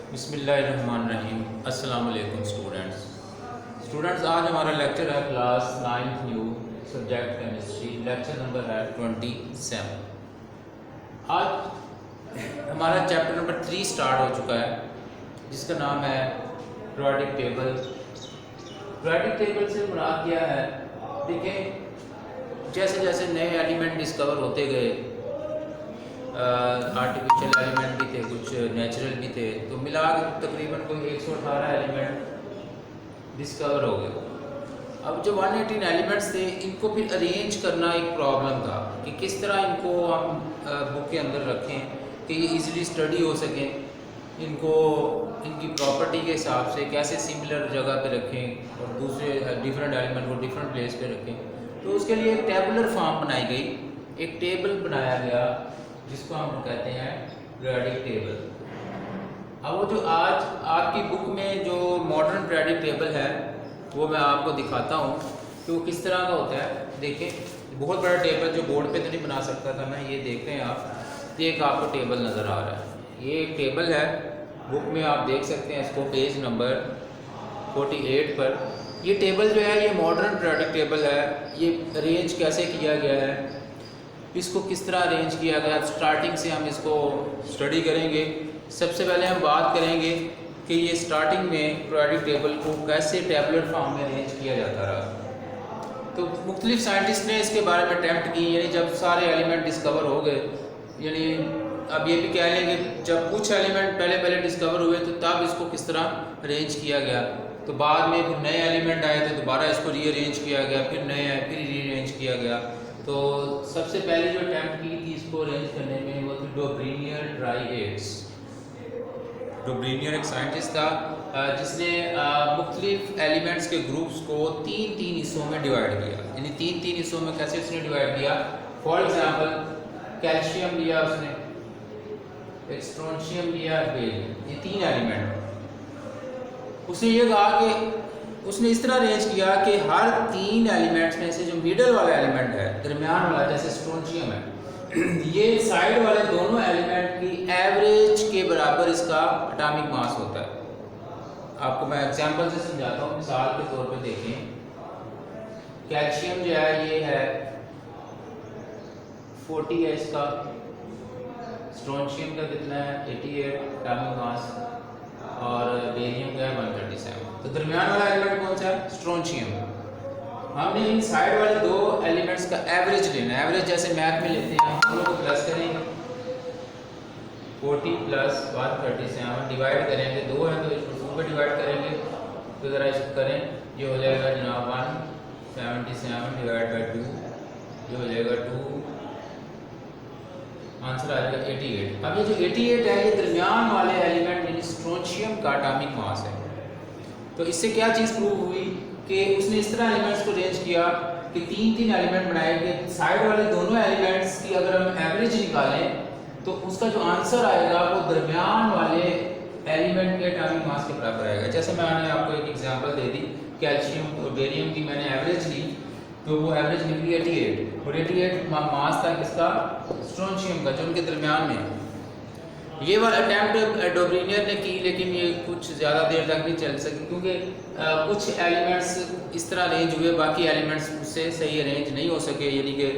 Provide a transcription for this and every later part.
बिस्मिल्लाहिर्रहमानिर्रहीम। अस्सलाम वालेकुम स्टूडेंट्स, आज हमारा लेक्चर है class 9th new subject chemistry. Lecture number है 27। आज हमारा चैप्टर नंबर 3 स्टार्ट हो चुका है, जिसका नाम है पीरियोडिक टेबल। पीरियोडिक टेबल से मुराद क्या है? देखें, जैसे जैसे नए एलिमेंट डिस्कवर होते गए, आर्टिफिशियल एलिमेंट भी थे, कुछ नेचुरल भी थे, तो मिला के तकरीबन कोई 118 एलिमेंट डिस्कवर हो गए। अब जो 118 एलिमेंट्स थे, इनको फिर अरेंज करना एक प्रॉब्लम था कि किस तरह इनको हम बुक के अंदर रखें कि ये इजीली स्टडी हो सकें, इनको इनकी प्रॉपर्टी के हिसाब से कैसे सिमिलर जगह पे रखें और दूसरे डिफरेंट एलिमेंट को डिफरेंट प्लेस पे रखें। तो उसके लिए एक टेबुलर फॉर्म बनाई गई, एक टेबल बनाया गया जिसको हम कहते हैं पीरियोडिक टेबल। अब वो जो आज आपकी बुक में जो मॉडर्न पीरियोडिक टेबल है, वो मैं आपको दिखाता हूँ कि वो किस तरह का होता है। देखें, बहुत बड़ा टेबल जो बोर्ड पे तो नहीं बना सकता था मैं, ये देख रहे हैं आप, ये एक आपको टेबल नज़र आ रहा है। ये एक टेबल है, बुक में आप देख सकते हैं इसको पेज नंबर 48 पर। ये टेबल जो है ये मॉडर्न पीरियोडिक टेबल है। ये अरेंज कैसे किया गया है, इसको किस तरह अरेंज किया गया, स्टार्टिंग से हम इसको स्टडी करेंगे। सबसे पहले हम बात करेंगे कि ये स्टार्टिंग में पीरियोडिक टेबल को कैसे टेबुलर फॉर्म में अरेंज किया जाता रहा। तो मुख्तलिफ साइंटिस्ट ने इसके बारे में अटैम्प्ट की, यानी जब सारे एलिमेंट डिस्कवर हो गए, यानी अब ये भी कह लें कि जब कुछ एलिमेंट पहले पहले डिस्कवर हुए तो तब इसको किस तरह अरेंज किया गया। तो बाद में फिर नए एलिमेंट आए तो दोबारा इसको रीअरेंज किया गया, फिर नए आए फिर रीअरेंज किया गया। तो सबसे पहले जो अटैम्प्ट की थी इसको अरेंज करने में वो थी डोब्रेनियर ड्राईएट्स। डोब्रेनियर एक साइंटिस्ट था जिसने मुख्तलिफ एलिमेंट्स के ग्रुप्स को तीन तीन हिस्सों में डिवाइड किया। यानी तीन तीन हिस्सों में कैसे उसने डिवाइड किया? फॉर एग्जांपल, कैल्शियम लिया उसने, एक स्ट्रोंशियम लिया, बेरियम, ये तीन एलिमेंट। उसने ये कहा कि उसने इस तरह अरेंज किया कि हर तीन एलिमेंट्स में से जो मिडल वाला एलिमेंट है, दरमियान वाला, जैसे स्ट्रोंशियम है, ये साइड वाले दोनों एलिमेंट की एवरेज के बराबर इसका एटॉमिक मास होता है। आपको मैं एग्जांपल से समझाता हूँ, मिसाल के तौर पे देखें। कैल्शियम जो है ये है 40 है इसका, स्ट्रोंशियम का कितना है 88 एटॉमिक मास, और बेरियम का है 137। तो दरमियान वाला एलिमेंट कौन सा है? स्ट्रोंशियम। हमने इन साइड वाले दो एलिमेंट्स का एवरेज लेना है। एवरेज जैसे मैथ में लेते हैं, हम लोग प्लस करेंगे, 40 प्लस 137 डिवाइड करेंगे, दो है तो इसको 2 पे डिवाइड करेंगे। तो ज़रा इसको करें, ये हो जाएगा जनाब 177 डिवाइड बाई 2, ये हो जाएगा 2, आंसर आ जाएगा 88। अब ये जो 88 है ये दरमियान वाले एलिमेंट यानी स्ट्रोंशियम का एटॉमिक मास है। तो इससे क्या चीज़ प्रूव हुई कि उसने इस तरह एलिमेंट्स को अरेंज किया कि तीन तीन एलिमेंट बनाए कि साइड वाले दोनों एलिमेंट्स की अगर हम एवरेज निकालें तो उसका जो आंसर आएगा वो दरमियान वाले एलिमेंट के एटॉमिक मास के बराबर आएगा। जैसे मैंने आपको एक एग्जांपल दे दी, कैल्शियम और बेरियम की मैंने एवरेज ली, तो वो एवरेज निकली 88, और 88 मास था किसका? स्ट्रोंशियम का, जो उनके दरमियान में। ये वाला अटैम्प्ट डोब्रेनियर ने की, लेकिन ये कुछ ज़्यादा देर तक नहीं चल सकी क्योंकि कुछ एलिमेंट्स इस तरह अरेंज हुए, बाकी एलिमेंट्स उससे सही अरेंज नहीं हो सके। यानी कि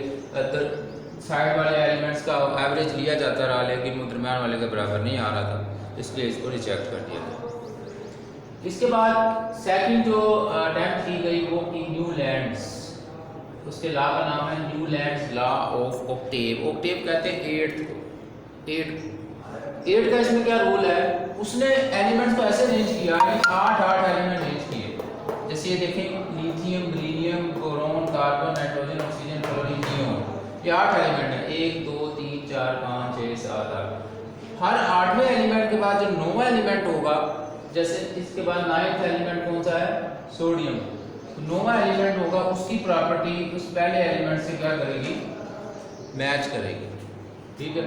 साइड वाले एलिमेंट्स का एवरेज लिया जाता रहा लेकिन वो दरमियान वाले के बराबर नहीं आ रहा था, इसलिए इसको रिजेक्ट कर दिया गया। इसके बाद सेकंड जो अटैम्प्ट की गई वो की न्यूलैंड्स। उसके लॉ का नाम है Newlands law of Octave. Octave कहते हैं 8 का इसमें क्या रूल है? उसने एलिमेंट्स को ऐसे अरेंज किया है, 8 एलिमेंट अरेंज किए। जैसे ये देखें, lithium, beryllium, boron, carbon, nitrogen, oxygen, chlorine, neon, ये 8 एलिमेंट है। 1 2 3 4 5 6 7 8। हर 8वें एलिमेंट के बाद जो 9वां एलिमेंट होगा, जैसे इसके बाद 9th एलिमेंट कौन सा है? सोडियम। तो 9वां एलिमेंट होगा, उसकी प्रॉपर्टी उस पहले एलिमेंट से क्या करेगी? मैच करेगी। ठीक है।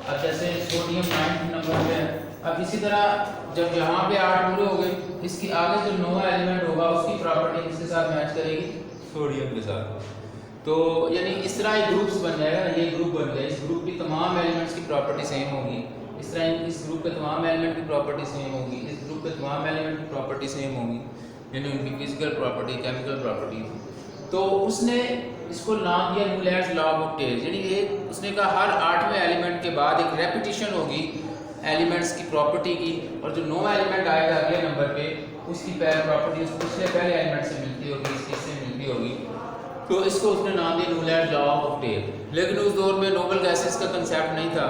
अब जैसे सोडियम 9th नंबर पे है, अब इसी तरह जब यहाँ पे 8 पूरे हो गए, इसकी आगे जो 9वां एलिमेंट होगा उसकी प्रॉपर्टी किसके साथ मैच करेगी? सोडियम के साथ। तो यानी इस तरह एक ग्रुप्स बन जाएगा। ये ग्रुप बन गया, इस ग्रुप की तमाम एलिमेंट्स की प्रॉपर्टी सेम होगी। इस तरह इस ग्रुप ग्रुप के तमाम एलिमेंट की प्रॉपर्टी सेम होगी, इस ग्रुप के तमाम एलिमेंट की प्रॉपर्टी सेम होगी, यानी उनकी फिजिकल प्रॉपर्टी, केमिकल प्रॉपर्टी। तो उसने इसको नाम दिया न्यूलैंड्स लॉ ऑफ टेल्स, यानी ये उसने कहा हर 8वें एलिमेंट के बाद एक रेपिटेशन होगी एलिमेंट्स की प्रॉपर्टी की, और जो 9वां एलिमेंट आएगा अगले नंबर पे उसकी प्रॉपर्टी उस पिछले पहले एलिमेंट से मिलती होगी, इससे मिलती होगी। तो इसको उसने नाम दिया न्यूलैंड्स लॉ ऑफ टेल। लेकिन उस दौर में नोबल गैसेस का कंसेप्ट नहीं था।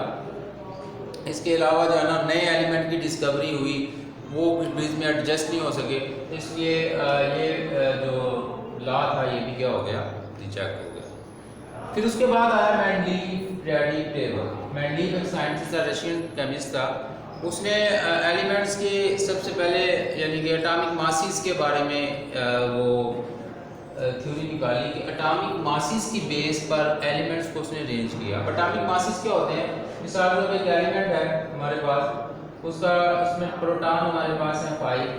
इसके अलावा जो है ना नए एलिमेंट की डिस्कवरी हुई, वो बीच में एडजस्ट नहीं हो सके, इसलिए ये जो लॉ था ये भी क्या हो गया, रिजेक्ट हो गया। फिर उसके बाद आया मेंडलीव पेरियोडिक टेबल। मेंडलीव एक साइंटिस्ट था, रशियन केमिस्ट था। उसने एलिमेंट्स के सबसे पहले यानी कि एटॉमिक मासेस के बारे में वो थ्योरी निकाली कि एटॉमिक मासेस की बेस पर एलिमेंट्स को उसने अरेंज किया। एटॉमिक मासेस क्या होते हैं? मिसाल के तौर पर एक एलिमेंट है हमारे पास, उसका इसमें प्रोटॉन हमारे पास है 5,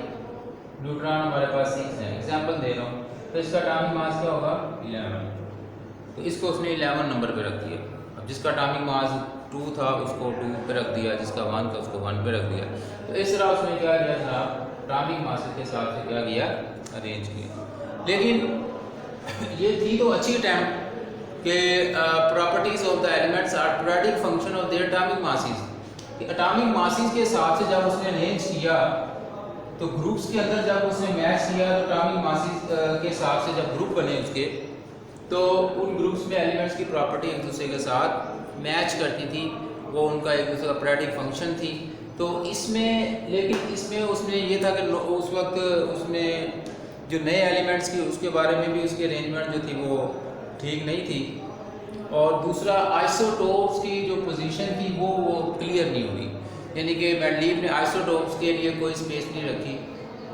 न्यूट्रॉन हमारे पास 6 है, एग्जांपल दे रहा हूँ। तो इसका एटॉमिक मास क्या होगा? 11। तो इसको उसने 11 नंबर पे रख दिया। अब जिसका एटॉमिक मास 2 था उसको 2 पे रख दिया, जिसका 1 था उसको 1 पे रख दिया। तो इस तरह उसने क्या किया जनाब, एटॉमिक मास के हिसाब से क्या किया, अरेंज किया। लेकिन ये थी तो अच्छी अटैम्प्ट कि properties of the elements are periodic function of their atomic masses, कि एटॉमिक मासेस के हिसाब से जब उसने अरेंज किया तो ग्रुप्स के अंदर जब उसने मैच किया तो एटॉमिक मासेस के हिसाब से जब ग्रुप बने उसके, तो उन ग्रुप्स में एलिमेंट्स की प्रॉपर्टी एक दूसरे के साथ मैच करती थी, वो उनका एक दूसरे का पीरियोडिक फंक्शन थी। तो इसमें लेकिन इसमें उसमें ये था कि उस वक्त उसमें जो नए एलिमेंट्स की उसके बारे में भी उसकी अरेंजमेंट जो थी वो ठीक नहीं थी, और दूसरा आइसोटोप्स की जो पोजीशन थी वो क्लियर नहीं हुई, यानी कि मेंडलीव ने आइसोटोप्स के लिए कोई स्पेस नहीं रखी,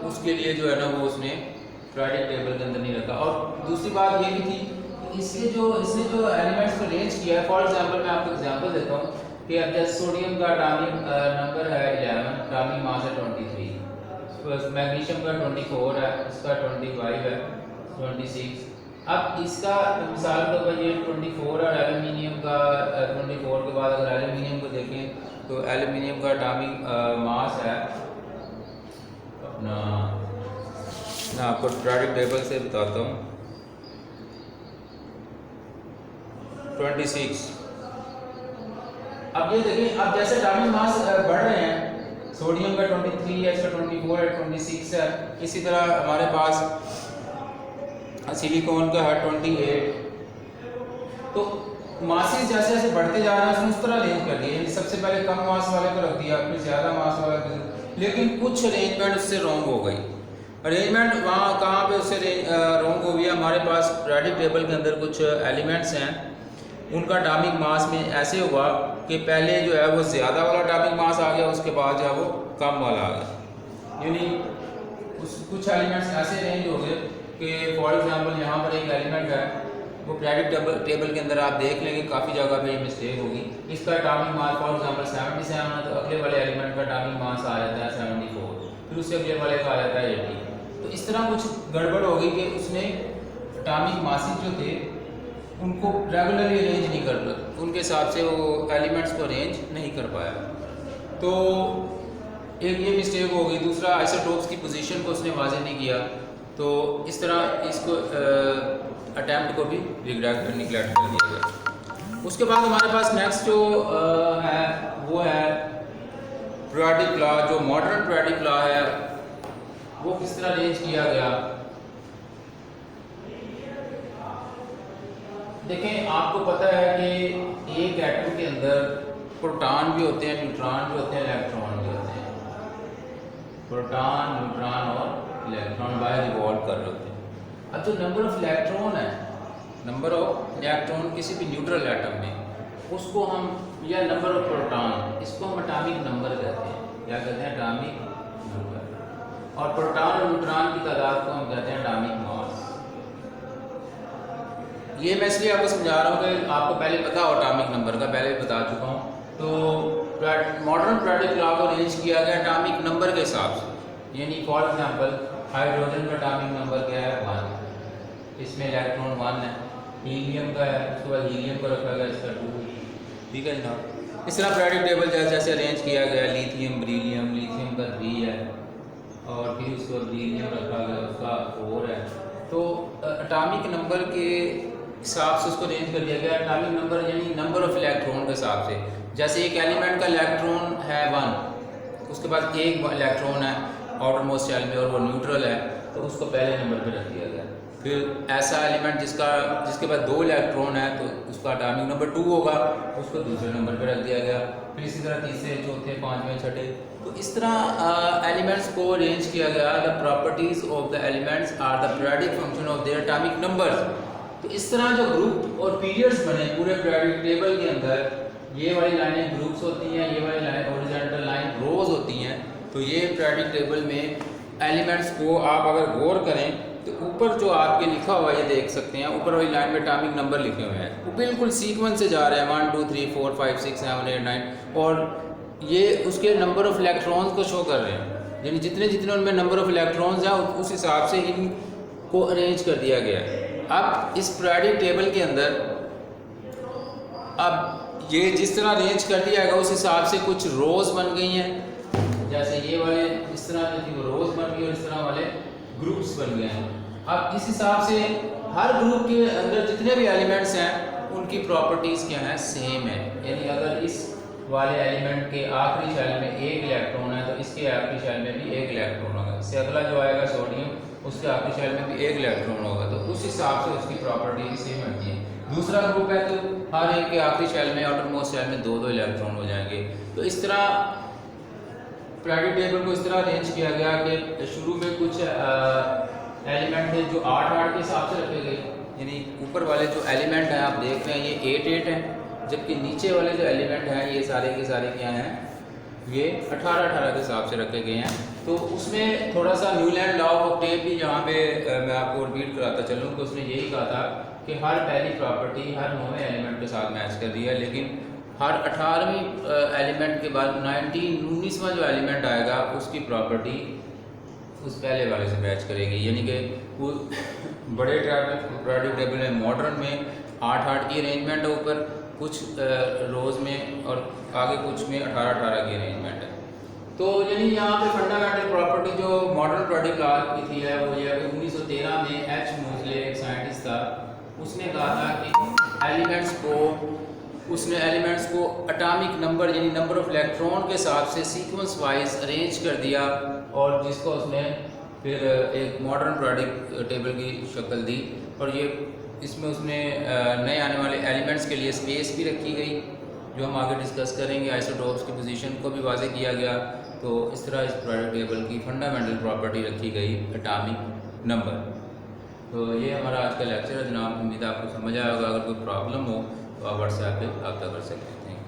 उसके लिए जो है ना वो उसने पीरियोडिक टेबल के अंदर नहीं रखा। और दूसरी बात ये भी थी इसने जो एलिमेंट्स को अरेंज किया है, फॉर एग्जांपल मैं आपको एग्जांपल देता हूँ कि अब जैसे सोडियम का एटॉमिक नंबर है 11, एटॉमिक मास है 23, मैग्नीशियम का 24 है, इसका 25 है, 26। अब इसका मिसाल के ऊपर ये 24 है, एल्यूमिनियम का 24 के बाद अगर एल्यूमिनियम को देखें तो एल्यूमिनियम का एटॉमिक मास है अपना, मैं आपको पीरियोडिक टेबल से बताता हूँ, 26। अब ये देखिए, अब जैसे एटॉमिक मास बढ़ रहे हैं, सोडियम का 23 है, इसका 24 है, 26 है, इसी तरह हमारे पास सिलिकॉन का है 28। तो मासेस जैसे जैसे बढ़ते जा रहे हैं उसने उस तरह अरेंज कर दिया, यानी सबसे पहले कम मास वाले को रख दिया, फिर ज़्यादा मास वाले को, लेकिन कुछ अरेंजमेंट उससे रॉन्ग हो गई। अरेंजमेंट वहाँ कहाँ पे उससे रॉन्ग हो गया, हमारे पास पीरियोडिक टेबल के अंदर कुछ एलिमेंट्स हैं, उनका एटॉमिक मास में ऐसे हुआ कि पहले जो है वो ज़्यादा वाला एटॉमिक मास आ गया, उसके बाद जो है वो कम वाला आ गया, यानी कुछ एलिमेंट्स ऐसे अरेंज हो गए कि फॉर एग्जांपल यहाँ पर एक एलिमेंट है, वो पीरियोडिक टेबल के अंदर आप देख लेंगे काफ़ी जगह पे ये मिस्टेक होगी, इसका एटॉमिक मास फॉर एग्जांपल 77 है, तो अगले वाले एलिमेंट का एटॉमिक मास आ जाता है 74, फिर उससे अगले वाले का आ जाता है 80। तो इस तरह कुछ गड़बड़ हो गई कि उसने एटॉमिक मासेस जो थे उनको रेगुलरली अरेंज नहीं कर पाया, उनके हिसाब से वो एलिमेंट्स को अरेंज नहीं कर पाया, तो एक ये मिस्टेक हो गई। दूसरा आइसोटोप्स की पोजीशन को उसने वाज़ेह नहीं किया, तो इस तरह इसको अटैम्प्ट को भी निगलेक्ट कर दिया गया। उसके बाद हमारे पास नेक्स्ट जो है वो है पीरियोडिक लॉ। जो मॉडर्न पीरियोडिक लॉ है वो किस तरह अरेंज किया गया, देखें आपको पता है कि एक एटम के अंदर प्रोटॉन भी होते हैं, न्यूट्रॉन भी होते हैं, इलेक्ट्रॉन भी होते हैं। प्रोटॉन, न्यूट्रॉन और इलेक्ट्रॉन बाहर रिवॉल्व कर रहे होते हैं। अब जो नंबर ऑफ इलेक्ट्रॉन है, नंबर ऑफ इलेक्ट्रॉन किसी भी न्यूट्रल एटम में, उसको हम, या नंबर ऑफ प्रोटॉन, इसको हम एटॉमिक नंबर कहते हैं। क्या कहते हैं? Atomic number. और प्रोटॉन और न्यूट्रॉन की तादाद को हम कहते हैं एटॉमिक मास। ये मैं इसलिए आपको समझा रहा हूँ कि आपको पहले पता हो एटॉमिक नंबर का, पहले भी बता चुका हूँ। तो मॉडर्न पीरियोडिक लॉ को अरेंज किया गया एटॉमिक नंबर के हिसाब से, यानी फॉर एग्जांपल हाइड्रोजन का एटॉमिक नंबर क्या है? 1, इसमें इलेक्ट्रॉन 1 है। हीलियम का है, उसके बाद हीलियम को रखा गया इसका 2, ठीक है जनाब। इस तरह पीरियोडिक टेबल जैसे जैसे अरेंज किया गया, लिथियम बेरिलियम, लिथियम का 3 है और फिर उसको बेरिलियम रखा गया उसका 4 है। तो एटॉमिक नंबर के हिसाब से उसको अरेंज कर दिया गया। एटॉमिक नंबर यानी नंबर ऑफ इलेक्ट्रॉन के हिसाब से, जैसे एक एलिमेंट का इलेक्ट्रॉन है 1, उसके पास एक इलेक्ट्रॉन है आउटर मोस्ट शेल में और वो न्यूट्रल है, तो उसको पहले नंबर पे रख दिया गया। फिर ऐसा एलिमेंट जिसके पास 2 इलेक्ट्रॉन है तो उसका एटॉमिक नंबर 2 होगा, उसको दूसरे नंबर पे रख दिया गया। फिर इसी तरह तीसरे, चौथे, पाँचवें, छठे, तो इस तरह एलिमेंट्स को अरेंज किया गया। The properties of the elements are the periodic function of their atomic numbers. तो इस तरह जो ग्रुप और पीरियड्स बने पूरे पीरियोडिक टेबल के अंदर, ये वाली लाइनें ग्रुप्स होती हैं, ये वाली लाइन हॉरिजॉन्टल लाइन रोज होती हैं। तो ये पीरियोडिक टेबल में एलिमेंट्स को आप अगर गौर करें तो ऊपर जो आपके लिखा हुआ है ये देख सकते हैं, ऊपर वाली लाइन में एटॉमिक नंबर लिखे हुए हैं, वो बिल्कुल सीक्वेंस से जा रहे हैं 1 2 3 4 5 6 7 8 9, और ये उसके नंबर ऑफ इलेक्ट्रॉन्स को शो कर रहे हैं, यानी जितने जितने उनमें नंबर ऑफ इलेक्ट्रॉन्स हैं उस हिसाब से इनको अरेंज कर दिया गया है। अब इस पीरियोडिक टेबल के अंदर अब ये जिस तरह अरेंज कर दिया गया उस हिसाब से कुछ रोज़ बन गई हैं, जैसे ये वाले इस तरह जो थी वो रोज़ बन गई और इस तरह वाले ग्रुप्स बन गए हैं। अब इस हिसाब से हर ग्रुप के अंदर जितने भी एलिमेंट्स हैं उनकी प्रॉपर्टीज़ क्या हैं, सेम है। यानी अगर इस वाले एलिमेंट के आखिरी शेल में एक इलेक्ट्रॉन है तो इसके आखिरी शेल में भी एक इलेक्ट्रॉन होगा, इससे अगला जो आएगा सोडियम, उसके आखिरी शेल में भी एक इलेक्ट्रॉन होगा, तो उस हिसाब से उसकी प्रॉपर्टी सेम होती है। दूसरा ग्रुप है तो हर एक के आखिरी शेल में, आउटर मोस्ट शेल में 2 इलेक्ट्रॉन हो जाएंगे। तो इस तरह पीरियोडिक टेबल को इस तरह अरेंज किया गया कि शुरू में कुछ एलिमेंट थे जो 8 के हिसाब से रखे गए, यानी ऊपर वाले जो एलिमेंट हैं आप देख रहे हैं ये 8 हैं, जबकि नीचे वाले जो एलिमेंट हैं ये सारे के सारे क्या हैं, ये 18 के हिसाब से रखे गए हैं। तो उसमें थोड़ा सा न्यूलैंड लॉ ऑफ ऑक्टेव भी यहाँ पे मैं आपको रिपीट कराता चलूँ कि उसने यही कहा था कि हर पहली प्रॉपर्टी हर 9वें एलिमेंट के साथ मैच कर रही है, लेकिन हर 18वीं एलिमेंट के बाद 19वां जो एलिमेंट आएगा उसकी प्रॉपर्टी उस पहले वाले से मैच करेगी। यानी कि वो बड़े पीरियोडिक टेबल में मॉडर्न में 8 की अरेंजमेंट है, ऊपर कुछ रोज़ में और आगे कुछ में 18 की अरेंजमेंट है। तो यानी यहाँ पे फंडामेंटल प्रॉपर्टी जो मॉडर्न पीरियोडिक लॉ की थी है वो ये है कि 1913 में एच मोज़ले एक साइंटिस्ट था, उसने कहा था कि एलिमेंट्स को एटॉमिक नंबर यानी नंबर ऑफ इलेक्ट्रॉन के हिसाब से सीक्वेंस वाइज अरेंज कर दिया, और जिसको उसने फिर एक मॉडर्न पीरियोडिक टेबल की शक्ल दी। और ये इसमें उसने नए आने वाले एलिमेंट्स के लिए स्पेस भी रखी गई जो हम आगे डिस्कस करेंगे, आइसोटोप्स की पोजीशन को भी वाज़ेह किया गया। तो इस तरह इस पीरियोडिक टेबल की फंडामेंटल प्रॉपर्टी रखी गई एटॉमिक नंबर। तो ये हमारा आज का लेक्चर है जनाब, उम्मीद है आपको समझ आया होगा। अगर कोई प्रॉब्लम हो तो आप व्हाट्सएप पे रब्ता कर सकते हैं।